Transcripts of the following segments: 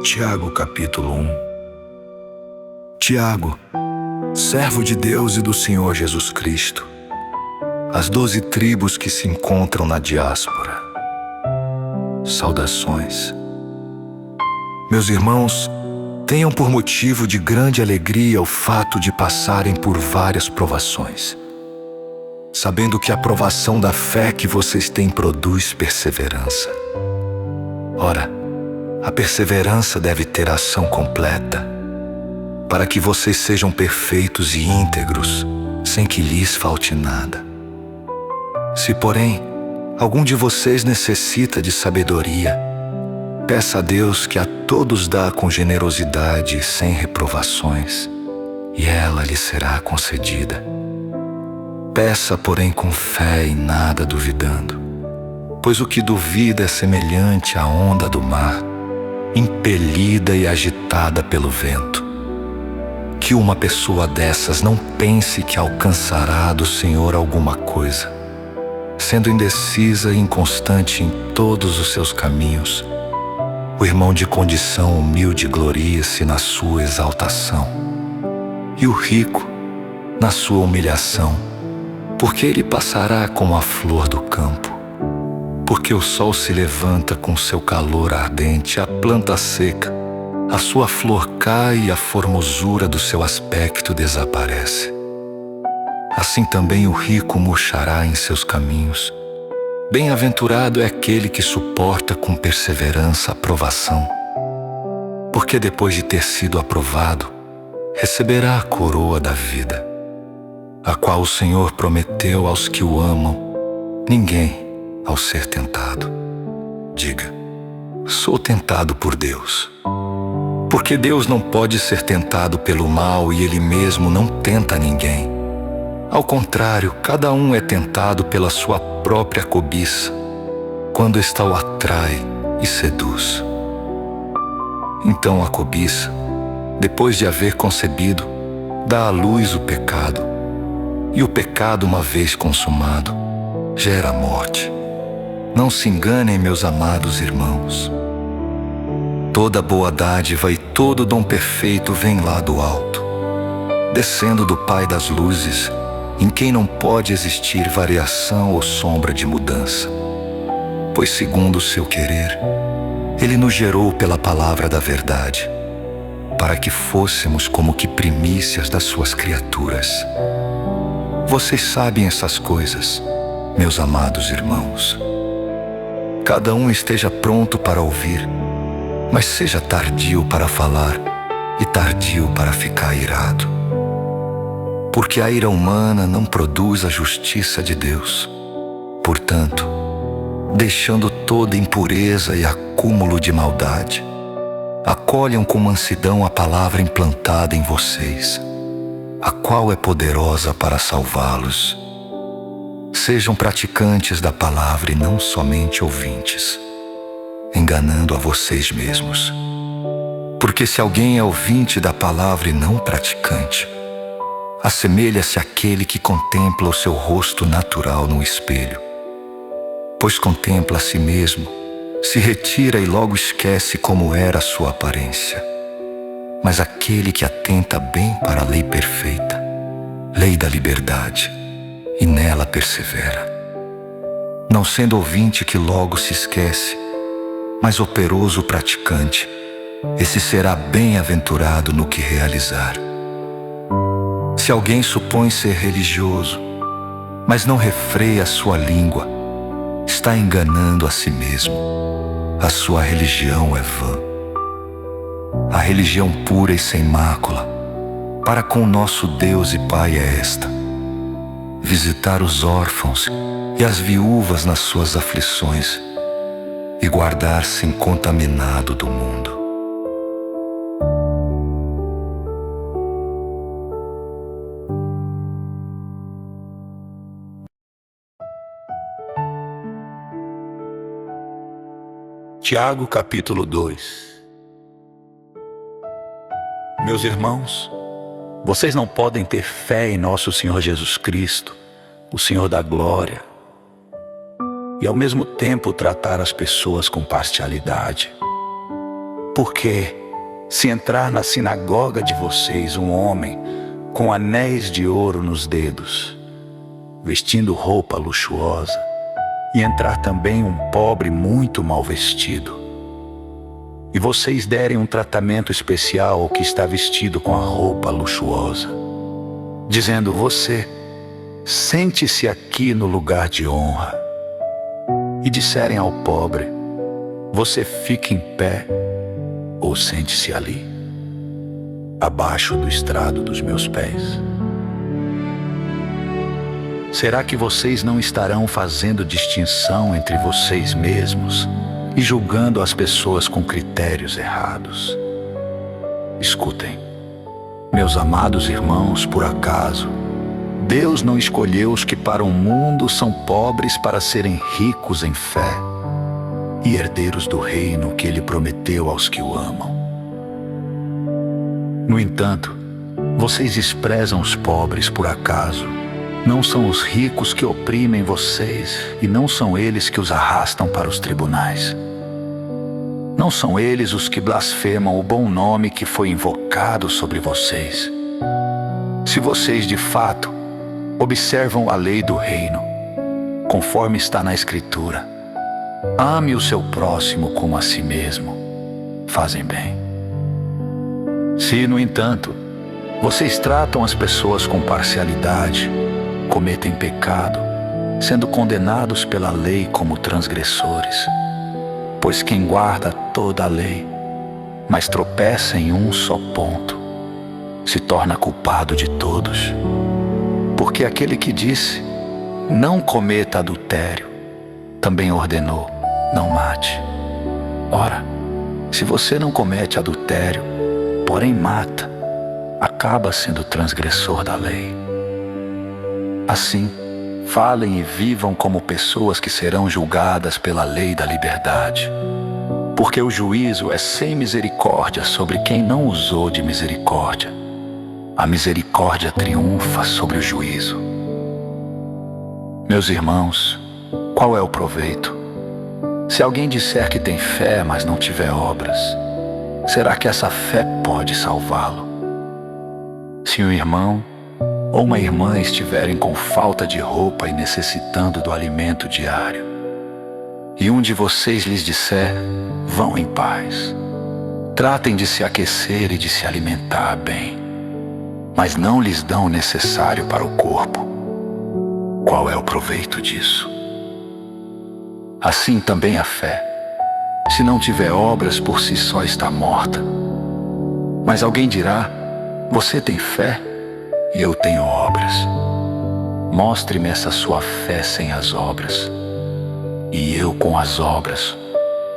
Tiago capítulo 1. Tiago, servo de Deus e do Senhor Jesus Cristo, as 12 tribos que se encontram na diáspora. Saudações. Meus irmãos, tenham por motivo de grande alegria o fato de passarem por várias provações, sabendo que a provação da fé que vocês têm produz perseverança. Ora, a perseverança deve ter ação completa, para que vocês sejam perfeitos e íntegros, sem que lhes falte nada. Se, porém, algum de vocês necessita de sabedoria, peça a Deus, que a todos dá com generosidade e sem reprovações, e ela lhe será concedida. Peça, porém, com fé e nada duvidando, pois o que duvida é semelhante à onda do mar, impelida e agitada pelo vento. Que uma pessoa dessas não pense que alcançará do Senhor alguma coisa, sendo indecisa e inconstante em todos os seus caminhos. O irmão de condição humilde gloria-se na sua exaltação, e o rico na sua humilhação, porque ele passará como a flor do campo. Porque o sol se levanta com seu calor ardente, a planta seca, a sua flor cai e a formosura do seu aspecto desaparece. Assim também o rico murchará em seus caminhos. Bem-aventurado é aquele que suporta com perseverança a provação, porque depois de ter sido aprovado, receberá a coroa da vida, a qual o Senhor prometeu aos que o amam. Ninguém, ao ser tentado, diga: sou tentado por Deus. Porque Deus não pode ser tentado pelo mal e Ele mesmo não tenta ninguém. Ao contrário, cada um é tentado pela sua própria cobiça, quando esta o atrai e seduz. Então a cobiça, depois de haver concebido, dá à luz o pecado, e o pecado, uma vez consumado, gera a morte. Não se enganem, meus amados irmãos. Toda boa dádiva e todo dom perfeito vem lá do alto, descendo do Pai das luzes, em quem não pode existir variação ou sombra de mudança. Pois, segundo o seu querer, Ele nos gerou pela palavra da verdade, para que fôssemos como que primícias das suas criaturas. Vocês sabem essas coisas, meus amados irmãos. Cada um esteja pronto para ouvir, mas seja tardio para falar e tardio para ficar irado. Porque a ira humana não produz a justiça de Deus. Portanto, deixando toda impureza e acúmulo de maldade, acolham com mansidão a palavra implantada em vocês, a qual é poderosa para salvá-los. Sejam praticantes da palavra e não somente ouvintes, enganando a vocês mesmos. Porque se alguém é ouvinte da palavra e não praticante, assemelha-se àquele que contempla o seu rosto natural no espelho. Pois contempla a si mesmo, se retira e logo esquece como era a sua aparência. Mas aquele que atenta bem para a lei perfeita, lei da liberdade, e nela persevera, não sendo ouvinte que logo se esquece, mas operoso praticante, esse será bem-aventurado no que realizar. Se alguém supõe ser religioso, mas não refreia a sua língua, está enganando a si mesmo. A sua religião é vã. A religião pura e sem mácula para com o nosso Deus e Pai é esta: visitar os órfãos e as viúvas nas suas aflições e guardar-se incontaminado do mundo. Tiago capítulo 2. Meus irmãos, vocês não podem ter fé em nosso Senhor Jesus Cristo, o Senhor da glória, e ao mesmo tempo tratar as pessoas com parcialidade. Porque se entrar na sinagoga de vocês um homem com anéis de ouro nos dedos, vestindo roupa luxuosa, e entrar também um pobre muito mal vestido, e vocês derem um tratamento especial ao que está vestido com a roupa luxuosa, dizendo: você, sente-se aqui no lugar de honra, e disserem ao pobre: você fica em pé, ou sente-se ali, abaixo do estrado dos meus pés. Será que vocês não estarão fazendo distinção entre vocês mesmos e julgando as pessoas com critérios errados? Escutem, meus amados irmãos, por acaso Deus não escolheu os que para o mundo são pobres para serem ricos em fé e herdeiros do reino que Ele prometeu aos que o amam? No entanto, vocês desprezam os pobres por acaso não são os ricos que oprimem vocês, e não são eles que os arrastam para os tribunais? Não são eles os que blasfemam o bom nome que foi invocado sobre vocês? Se vocês de fato observam a lei do reino, conforme está na Escritura: ame o seu próximo como a si mesmo, fazem bem. Se, no entanto, vocês tratam as pessoas com parcialidade, cometem pecado, sendo condenados pela lei como transgressores. Pois quem guarda toda a lei, mas tropeça em um só ponto, se torna culpado de todos. Porque aquele que disse: não cometa adultério, também ordenou: não mate. Ora, se você não comete adultério, porém mata, acaba sendo transgressor da lei. Assim, falem e vivam como pessoas que serão julgadas pela lei da liberdade. Porque o juízo é sem misericórdia sobre quem não usou de misericórdia. A misericórdia triunfa sobre o juízo. Meus irmãos, qual é o proveito? Se alguém disser que tem fé, mas não tiver obras, será que essa fé pode salvá-lo? Se um irmão ou uma irmã estiverem com falta de roupa e necessitando do alimento diário, e um de vocês lhes disser: vão em paz, tratem de se aquecer e de se alimentar bem, mas não lhes dão o necessário para o corpo, qual é o proveito disso? Assim também a fé, se não tiver obras, por si só está morta. Mas alguém dirá: você tem fé e eu tenho obras. Mostre-me essa sua fé sem as obras, e eu com as obras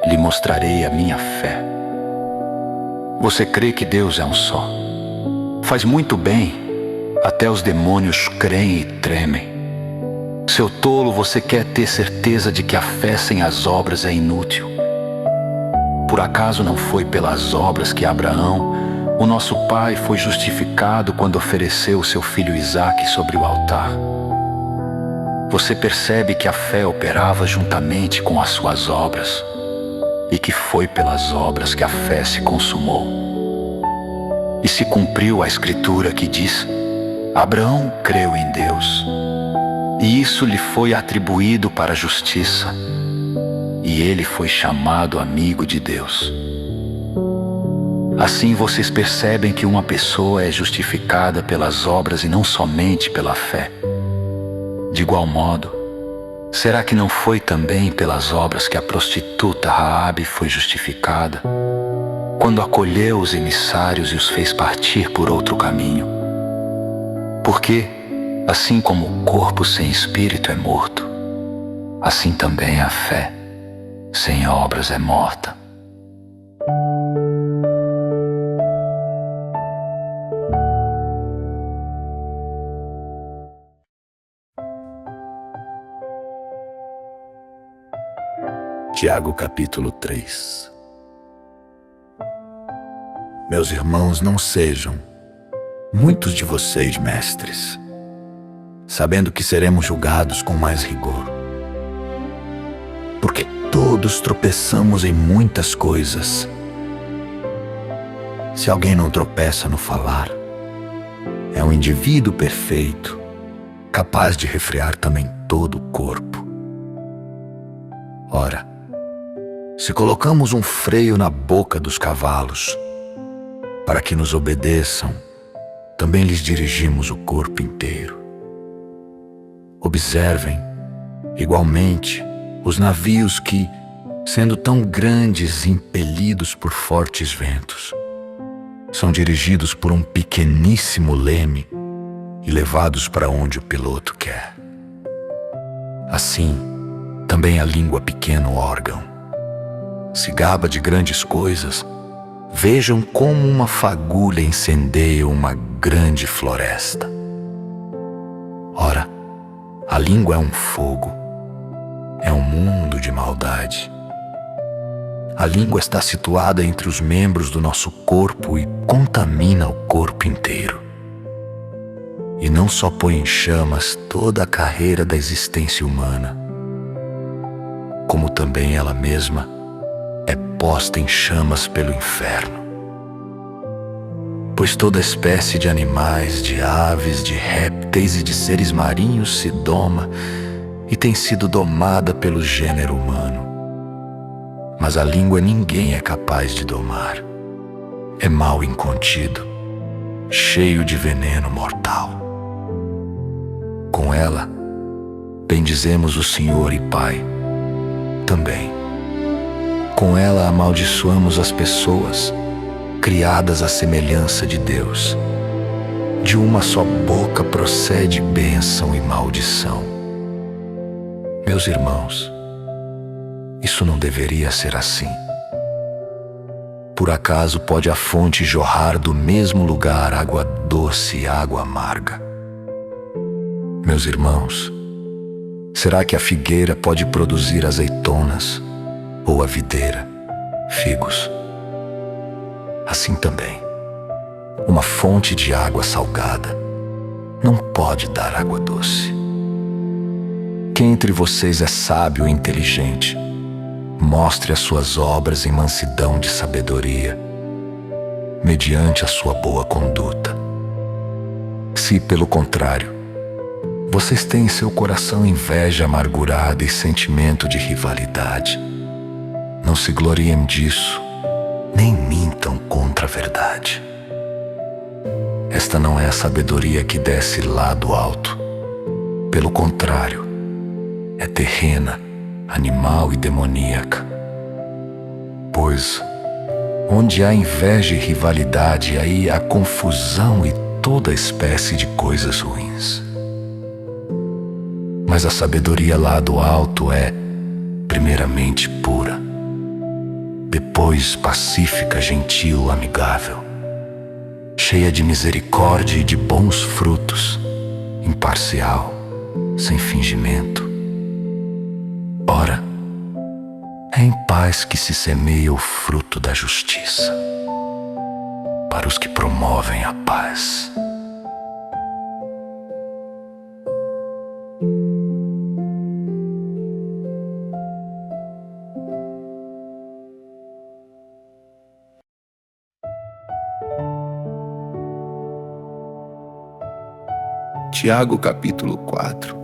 lhe mostrarei a minha fé. Você crê que Deus é um só? Faz muito bem, até os demônios creem e tremem. Seu tolo, você quer ter certeza de que a fé sem as obras é inútil. Por acaso não foi pelas obras que Abraão, o nosso pai, foi justificado quando ofereceu o seu filho Isaque sobre o altar? Você percebe que a fé operava juntamente com as suas obras, e que foi pelas obras que a fé se consumou. E se cumpriu a Escritura que diz: Abraão creu em Deus, e isso lhe foi atribuído para a justiça, e ele foi chamado amigo de Deus. Assim vocês percebem que uma pessoa é justificada pelas obras e não somente pela fé. De igual modo, será que não foi também pelas obras que a prostituta Raabe foi justificada, quando acolheu os emissários e os fez partir por outro caminho? Porque, assim como o corpo sem espírito é morto, assim também a fé sem obras é morta. Tiago capítulo 3. Meus irmãos, não sejam muitos de vocês mestres, sabendo que seremos julgados com mais rigor. Porque todos tropeçamos em muitas coisas. Se alguém não tropeça no falar, é um indivíduo perfeito, capaz de refrear também todo o corpo. Ora, se colocamos um freio na boca dos cavalos, para que nos obedeçam, também lhes dirigimos o corpo inteiro. Observem, igualmente, os navios que, sendo tão grandes e impelidos por fortes ventos, são dirigidos por um pequeníssimo leme e levados para onde o piloto quer. Assim, também a língua, pequeno órgão, se gaba de grandes coisas. Vejam como uma fagulha incendeia uma grande floresta. Ora, a língua é um fogo, é um mundo de maldade. A língua está situada entre os membros do nosso corpo e contamina o corpo inteiro. E não só põe em chamas toda a carreira da existência humana, como também ela mesma é posta em chamas pelo inferno. Pois toda espécie de animais, de aves, de répteis e de seres marinhos se doma e tem sido domada pelo gênero humano. Mas a língua ninguém é capaz de domar. É mal incontido, cheio de veneno mortal. Com ela, bendizemos o Senhor e Pai. Também, com ela amaldiçoamos as pessoas, criadas à semelhança de Deus. De uma só boca procede bênção e maldição. Meus irmãos, isso não deveria ser assim. Por acaso pode a fonte jorrar do mesmo lugar água doce e água amarga? Meus irmãos, será que a figueira pode produzir azeitonas ou a videira figos? Assim também, uma fonte de água salgada não pode dar água doce. Quem entre vocês é sábio e inteligente, mostre as suas obras em mansidão de sabedoria, mediante a sua boa conduta. Se, pelo contrário, vocês têm em seu coração inveja amargurada e sentimento de rivalidade, não se gloriem disso, nem mintam contra a verdade. Esta não é a sabedoria que desce lá do alto. Pelo contrário, é terrena, animal e demoníaca. Pois, onde há inveja e rivalidade, aí há confusão e toda espécie de coisas ruins. Mas a sabedoria lá do alto é, primeiramente, pura, depois pacífica, gentil, amigável, cheia de misericórdia e de bons frutos, imparcial, sem fingimento. Ora, é em paz que se semeia o fruto da justiça, para os que promovem a paz. Tiago capítulo 4.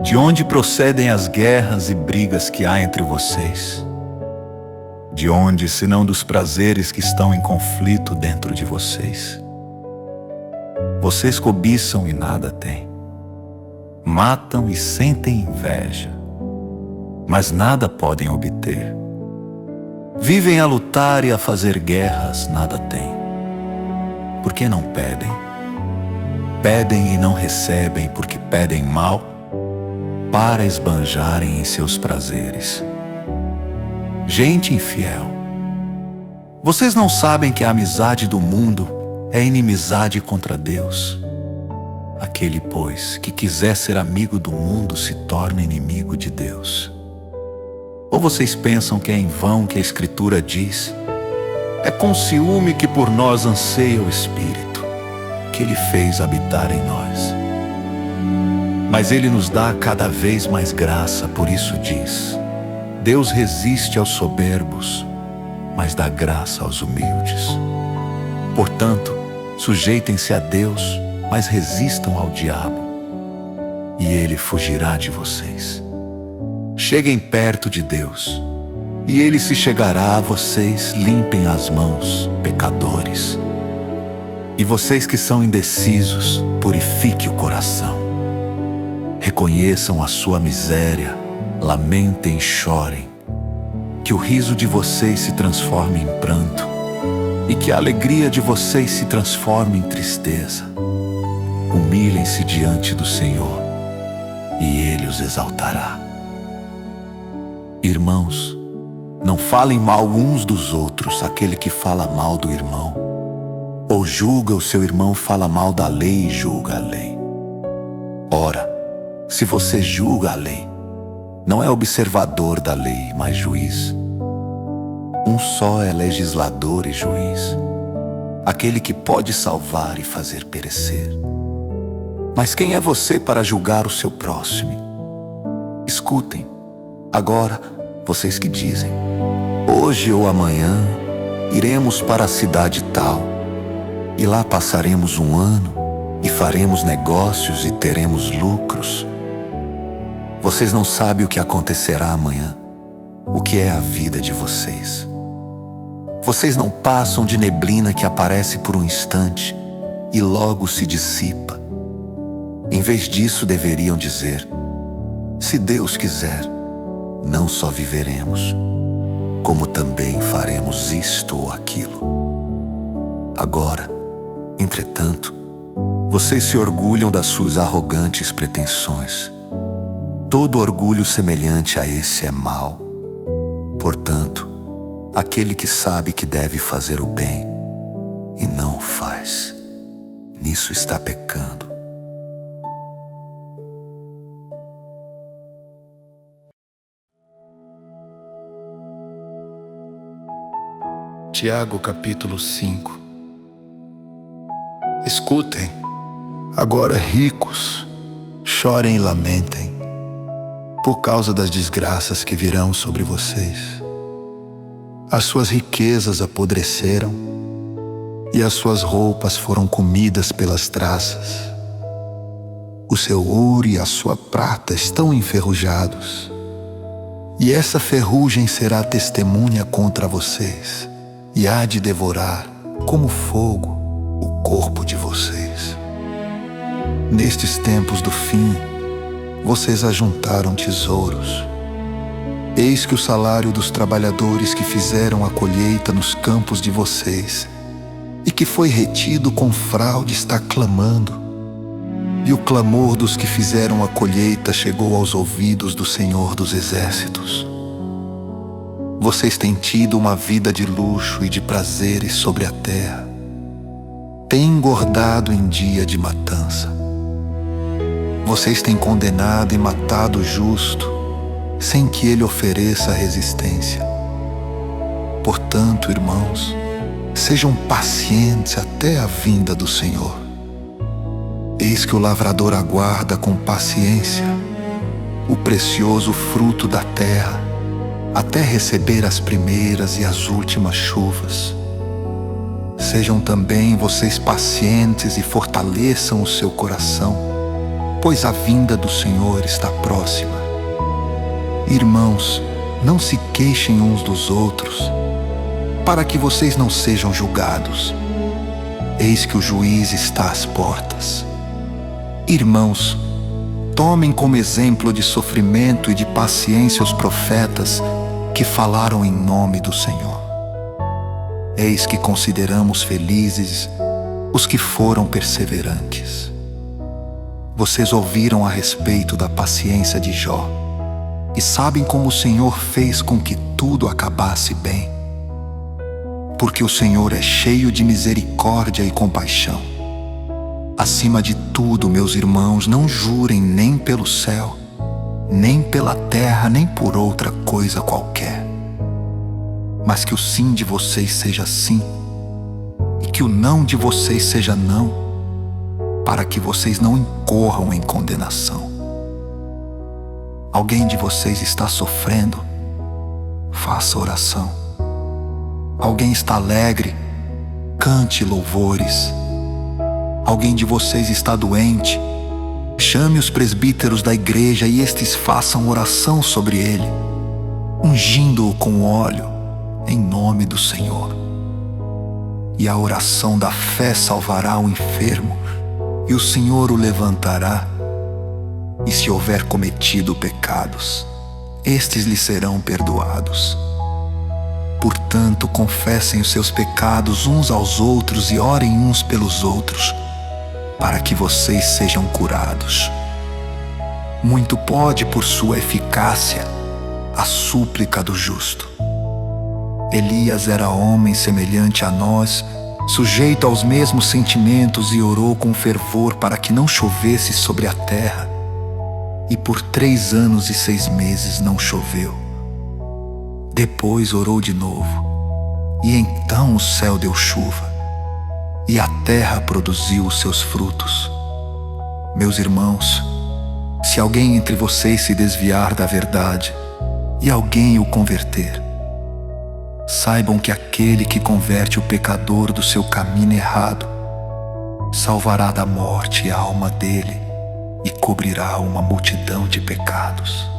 De onde procedem as guerras e brigas que há entre vocês? De onde, senão dos prazeres que estão em conflito dentro de vocês? Vocês cobiçam e nada têm. Matam e sentem inveja, mas nada podem obter. Vivem a lutar e a fazer guerras, nada têm. Por que não pedem? Pedem e não recebem porque pedem mal, para esbanjarem em seus prazeres. Gente infiel, vocês não sabem que a amizade do mundo é inimizade contra Deus? Aquele, pois, que quiser ser amigo do mundo se torna inimigo de Deus. Ou vocês pensam que é em vão que a Escritura diz: é com ciúme que por nós anseia o Espírito, que Ele fez habitar em nós. Mas Ele nos dá cada vez mais graça, por isso diz: Deus resiste aos soberbos mas dá graça aos humildes. Portanto, sujeitem-se a Deus, mas resistam ao diabo, e ele fugirá de vocês. Cheguem perto de Deus, e ele se chegará a vocês. Limpem as mãos, pecadores. E vocês que são indecisos, purifique o coração. Reconheçam a sua miséria, lamentem e chorem. Que o riso de vocês se transforme em pranto, e que a alegria de vocês se transforme em tristeza. Humilhem-se diante do Senhor, e Ele os exaltará. Irmãos, não falem mal uns dos outros. Aquele que fala mal do irmão, ou julga o seu irmão, fala mal da lei e julga a lei. Ora, se você julga a lei, não é observador da lei, mas juiz. Um só é legislador e juiz, aquele que pode salvar e fazer perecer. Mas quem é você para julgar o seu próximo? Escutem, agora, vocês que dizem: hoje ou amanhã iremos para a cidade tal, e lá passaremos um ano, e faremos negócios e teremos lucros. Vocês não sabem o que acontecerá amanhã, o que é a vida de vocês. Vocês não passam de neblina que aparece por um instante e logo se dissipa. Em vez disso, deveriam dizer: se Deus quiser, não só viveremos, como também faremos isto ou aquilo. Agora, entretanto, vocês se orgulham das suas arrogantes pretensões. Todo orgulho semelhante a esse é mau. Portanto, aquele que sabe que deve fazer o bem e não o faz, nisso está pecando. Tiago capítulo 5. Escutem, agora ricos, chorem e lamentem, por causa das desgraças que virão sobre vocês. As suas riquezas apodreceram, e as suas roupas foram comidas pelas traças. O seu ouro e a sua prata estão enferrujados, e essa ferrugem será testemunha contra vocês, e há de devorar, como fogo, o corpo de vocês. Nestes tempos do fim, vocês ajuntaram tesouros. Eis que o salário dos trabalhadores que fizeram a colheita nos campos de vocês, e que foi retido com fraude, está clamando. E o clamor dos que fizeram a colheita chegou aos ouvidos do Senhor dos Exércitos. Vocês têm tido uma vida de luxo e de prazeres sobre a terra. Têm engordado em dia de matança. Vocês têm condenado e matado o justo, sem que ele ofereça resistência. Portanto, irmãos, sejam pacientes até a vinda do Senhor. Eis que o lavrador aguarda com paciência o precioso fruto da terra, até receber as primeiras e as últimas chuvas. Sejam também vocês pacientes e fortaleçam o seu coração, pois a vinda do Senhor está próxima. Irmãos, não se queixem uns dos outros, para que vocês não sejam julgados. Eis que o juiz está às portas. Irmãos, tomem como exemplo de sofrimento e de paciência os profetas que falaram em nome do Senhor. Eis que consideramos felizes os que foram perseverantes. Vocês ouviram a respeito da paciência de Jó, e sabem como o Senhor fez com que tudo acabasse bem. Porque o Senhor é cheio de misericórdia e compaixão. Acima de tudo, meus irmãos, não jurem nem pelo céu, nem pela terra, nem por outra coisa qualquer. Mas que o sim de vocês seja sim, e que o não de vocês seja não, para que vocês não incorram em condenação. Alguém de vocês está sofrendo? Faça oração. Alguém está alegre? Cante louvores. Alguém de vocês está doente? Chame os presbíteros da igreja e estes façam oração sobre ele, ungindo-o com óleo, em nome do Senhor. E a oração da fé salvará o enfermo, e o Senhor o levantará. E se houver cometido pecados, estes lhe serão perdoados. Portanto, confessem os seus pecados uns aos outros e orem uns pelos outros, para que vocês sejam curados. Muito pode, por sua eficácia, a súplica do justo. Elias era homem semelhante a nós, sujeito aos mesmos sentimentos, e orou com fervor para que não chovesse sobre a terra. E por 3 anos e 6 meses não choveu. Depois orou de novo, e então o céu deu chuva, e a terra produziu os seus frutos. Meus irmãos, se alguém entre vocês se desviar da verdade, e alguém o converter, saibam que aquele que converte o pecador do seu caminho errado, salvará da morte a alma dele e cobrirá uma multidão de pecados.